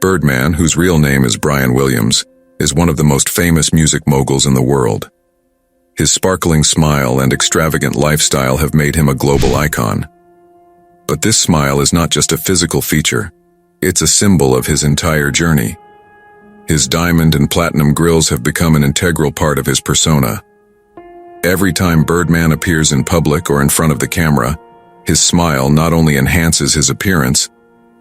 Birdman, whose real name is Bryan Williams, is one of the most famous music moguls in the world. His sparkling smile and extravagant lifestyle have made him a global icon. But this smile is not just a physical feature, it's a symbol of his entire journey. His diamond and platinum grills have become an integral part of his persona. Every time Birdman appears in public or in front of the camera, his smile not only enhances his appearance,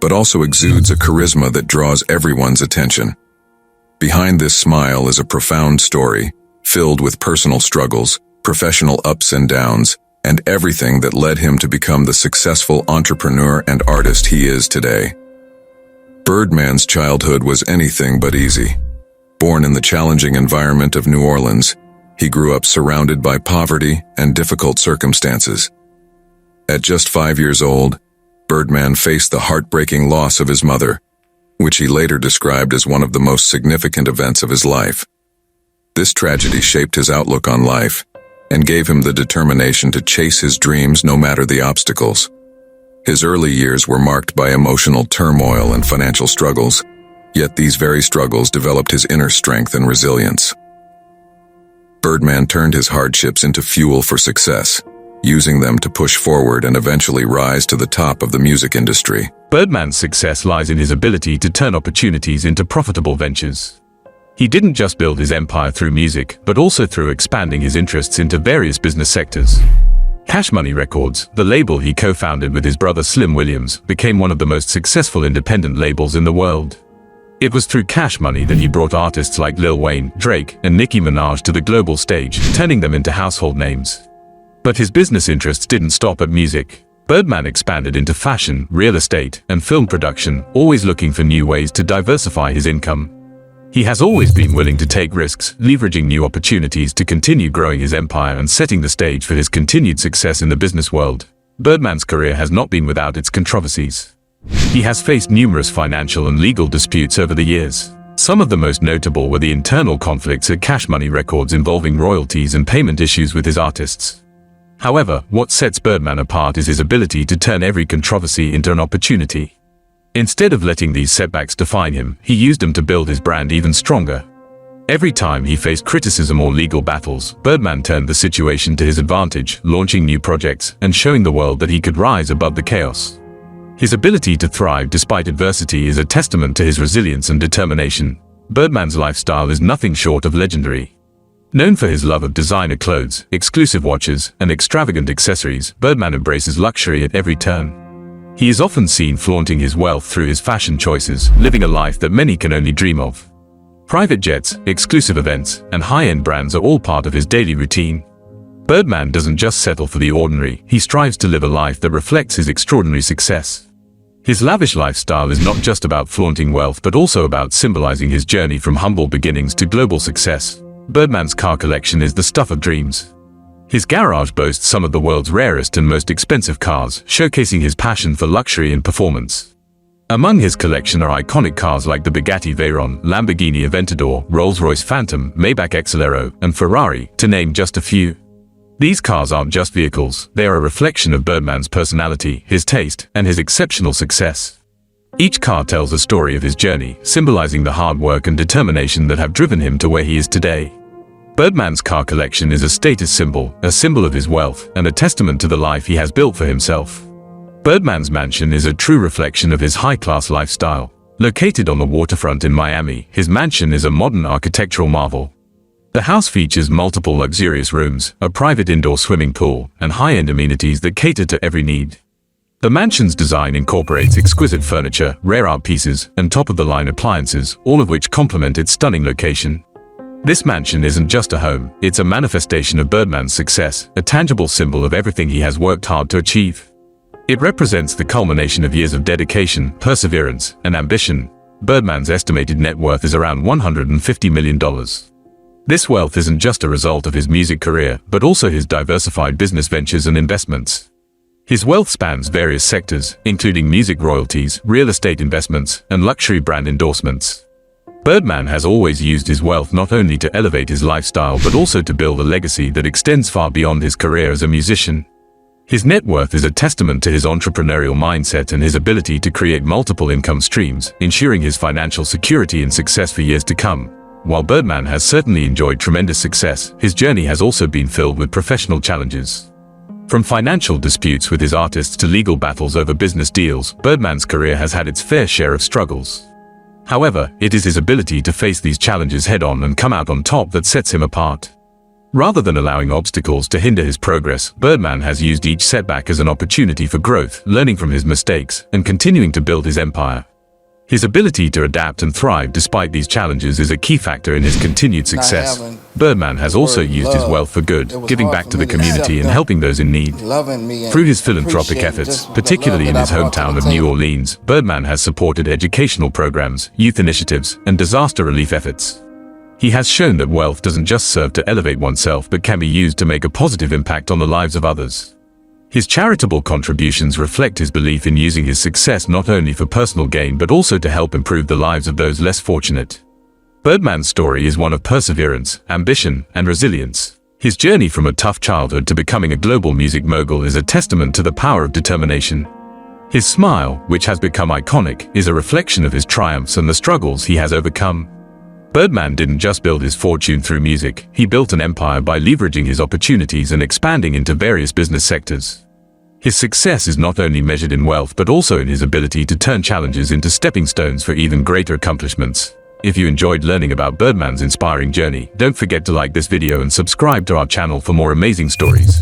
but also exudes a charisma that draws everyone's attention. Behind this smile is a profound story, filled with personal struggles, professional ups and downs, and everything that led him to become the successful entrepreneur and artist he is today. Birdman's childhood was anything but easy. Born in the challenging environment of New Orleans, he grew up surrounded by poverty and difficult circumstances. At just 5 years old, Birdman faced the heartbreaking loss of his mother, which he later described as one of the most significant events of his life. This tragedy shaped his outlook on life and gave him the determination to chase his dreams no matter the obstacles. His early years were marked by emotional turmoil and financial struggles, yet these very struggles developed his inner strength and resilience. Birdman turned his hardships into fuel for success, using them to push forward and eventually rise to the top of the music industry. Birdman's success lies in his ability to turn opportunities into profitable ventures. He didn't just build his empire through music, but also through expanding his interests into various business sectors. Cash Money Records, the label he co-founded with his brother Slim Williams, became one of the most successful independent labels in the world. It was through Cash Money that he brought artists like Lil Wayne, Drake, and Nicki Minaj to the global stage, turning them into household names. But his business interests didn't stop at music. Birdman expanded into fashion, real estate, and film production, always looking for new ways to diversify his income. He has always been willing to take risks, leveraging new opportunities to continue growing his empire and setting the stage for his continued success in the business world. Birdman's career has not been without its controversies. He has faced numerous financial and legal disputes over the years. Some of the most notable were the internal conflicts at Cash Money Records involving royalties and payment issues with his artists. However, what sets Birdman apart is his ability to turn every controversy into an opportunity. Instead of letting these setbacks define him, he used them to build his brand even stronger. Every time he faced criticism or legal battles, Birdman turned the situation to his advantage, launching new projects and showing the world that he could rise above the chaos. His ability to thrive despite adversity is a testament to his resilience and determination. Birdman's lifestyle is nothing short of legendary. Known for his love of designer clothes, exclusive watches, and extravagant accessories, Birdman embraces luxury at every turn. He is often seen flaunting his wealth through his fashion choices, living a life that many can only dream of. Private jets, exclusive events, and high-end brands are all part of his daily routine. Birdman doesn't just settle for the ordinary, he strives to live a life that reflects his extraordinary success. His lavish lifestyle is not just about flaunting wealth but also about symbolizing his journey from humble beginnings to global success. Birdman's car collection is the stuff of dreams. His garage boasts some of the world's rarest and most expensive cars, showcasing his passion for luxury and performance. Among his collection are iconic cars like the Bugatti Veyron, Lamborghini Aventador, Rolls-Royce Phantom, Maybach Exelero, and Ferrari, to name just a few. These cars aren't just vehicles, they are a reflection of Birdman's personality, his taste, and his exceptional success. Each car tells a story of his journey, symbolizing the hard work and determination that have driven him to where he is today. Birdman's car collection is a status symbol, a symbol of his wealth, and a testament to the life he has built for himself. Birdman's mansion is a true reflection of his high-class lifestyle. Located on the waterfront in Miami, his mansion is a modern architectural marvel. The house features multiple luxurious rooms, a private indoor swimming pool, and high-end amenities that cater to every need. The mansion's design incorporates exquisite furniture, rare art pieces, and top-of-the-line appliances, all of which complement its stunning location. This mansion isn't just a home, it's a manifestation of Birdman's success, a tangible symbol of everything he has worked hard to achieve. It represents the culmination of years of dedication, perseverance, and ambition. Birdman's estimated net worth is around $150 million. This wealth isn't just a result of his music career, but also his diversified business ventures and investments. His wealth spans various sectors, including music royalties, real estate investments, and luxury brand endorsements. Birdman has always used his wealth not only to elevate his lifestyle but also to build a legacy that extends far beyond his career as a musician. His net worth is a testament to his entrepreneurial mindset and his ability to create multiple income streams, ensuring his financial security and success for years to come. While Birdman has certainly enjoyed tremendous success, his journey has also been filled with professional challenges. From financial disputes with his artists to legal battles over business deals, Birdman's career has had its fair share of struggles. However, it is his ability to face these challenges head-on and come out on top that sets him apart. Rather than allowing obstacles to hinder his progress, Birdman has used each setback as an opportunity for growth, learning from his mistakes, and continuing to build his empire. His ability to adapt and thrive despite these challenges is a key factor in his continued success. Birdman has also used his wealth for good, giving back to the community and helping those in need. Through his philanthropic efforts, particularly in his hometown of New Orleans, Birdman has supported educational programs, youth initiatives, and disaster relief efforts. He has shown that wealth doesn't just serve to elevate oneself but can be used to make a positive impact on the lives of others. His charitable contributions reflect his belief in using his success not only for personal gain but also to help improve the lives of those less fortunate. Birdman's story is one of perseverance, ambition, and resilience. His journey from a tough childhood to becoming a global music mogul is a testament to the power of determination. His smile, which has become iconic, is a reflection of his triumphs and the struggles he has overcome. Birdman didn't just build his fortune through music, he built an empire by leveraging his opportunities and expanding into various business sectors. His success is not only measured in wealth but also in his ability to turn challenges into stepping stones for even greater accomplishments. If you enjoyed learning about Birdman's inspiring journey, don't forget to like this video and subscribe to our channel for more amazing stories.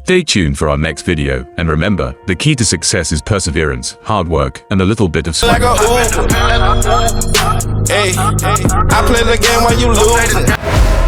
Stay tuned for our next video, and remember, the key to success is perseverance, hard work, and a little bit of swag. Hey, I play the game while you lose.